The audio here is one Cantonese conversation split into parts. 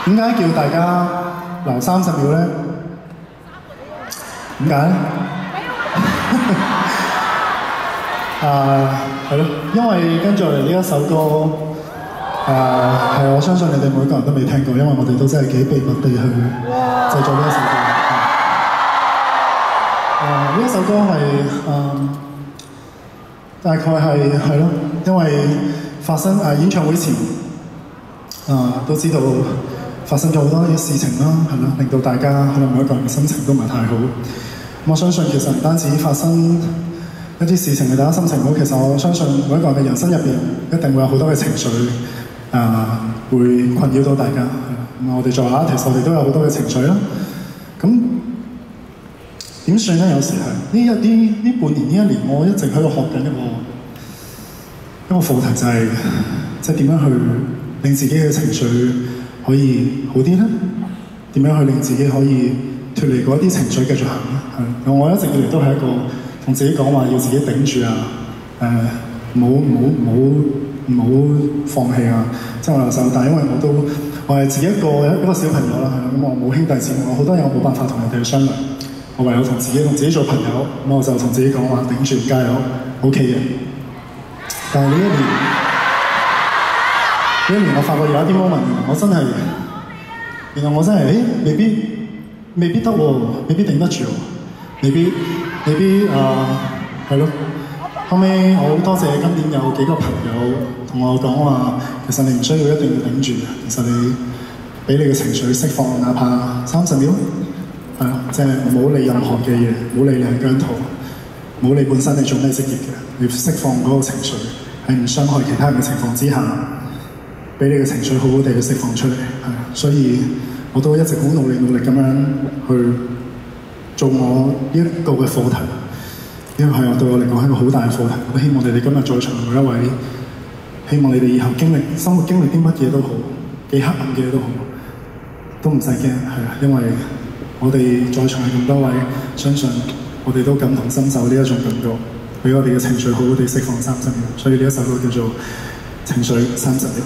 點解叫大家留30秒咧？點解咧？係咯，因為跟住落嚟呢一首歌，係我相信你哋每個人都未聽過，因為我哋都真係幾秘密地去製作呢一首歌。呢一首歌係大概係咯，因為發生演唱會前都知道發生咗好多啲事情啦，係咯，令到大家可能每一個人嘅心情都唔係太好。我相信其實唔單止發生一啲事情令大家心情好，其實我相信每一個人嘅人生入邊一定會有好多嘅情緒會困擾到大家。咁我哋作為artist，我哋都有好多嘅情緒啦。咁點算咧？有時係呢半年呢一年，我一直喺度學緊一個課題，就係即係點樣去令自己嘅情緒可以好啲咧？點樣去令自己可以脫離嗰啲情緒繼續行咧？係，我一直以嚟都係一個同自己講話要自己頂住啊！唔好放棄啊！即係我由細到大，因為我係自己一個小朋友啦，咁我冇兄弟姊妹，我好多嘢我冇辦法同人哋去商量，我唯有同自己做朋友，咁我就同自己講話頂住加油 ，OK 嘅。但係呢一年我發覺有一啲 moment，原來我真係未必得喎，未必頂得住喎，未必係咯。後尾我好多謝今年有幾個朋友同我講話，其實你唔需要一定要頂住嘅，其實你俾你嘅情緒釋放，哪怕30秒，係咯，即係唔好理任何嘅嘢，唔好理你係姜濤，唔好理本身你做咩職業嘅，你釋放嗰個情緒喺唔傷害其他人嘅情況之下，俾你嘅情緒好好地去釋放出嚟，係，所以我都一直好努力咁樣去做我呢一個嘅課題。因為係對我嚟講係一個好大嘅課題，我希望你哋今日在場每一位，希望你哋以後生活經歷啲乜嘢都好，幾黑暗嘅嘢都好，都唔使驚，係啊，因為我哋在場嘅咁多位，相信我哋都感同身受呢一種感覺，俾我哋嘅情緒好好地釋放30秒，所以呢一首歌叫做《情緒30秒》。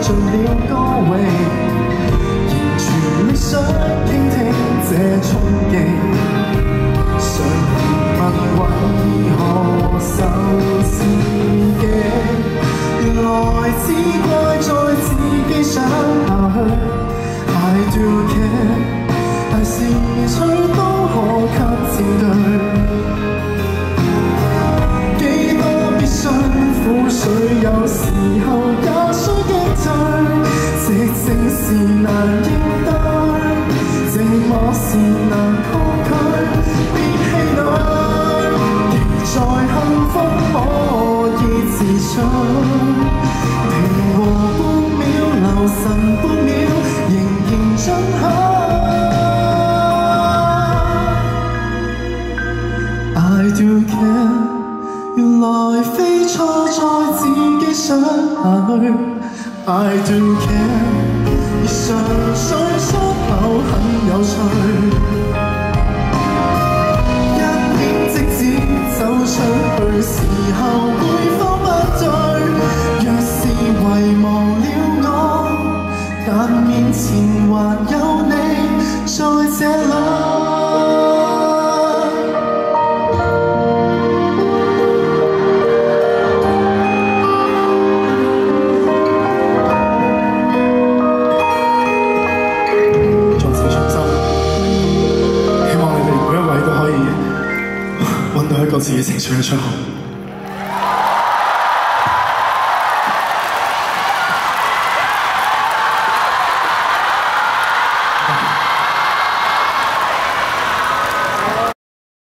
做了歌詠。想傾聽這衝擊，想問為何受刺激？原來只怪在自己想下去。I do care， 大是誰都可給佔據。幾多必須苦水，有時候也需擊退。這正是難應對，寂寞是難抗拒。別氣餒，期待幸福可以自取。平和半秒，留神半秒，仍然進取。I do care， 原來非錯在自己想下去。I do care， 而常常出口很有趣。一面即使走出去時候會否不對？若是遺忘了我，但面前還有你在這裏。自己情緒嘅出口。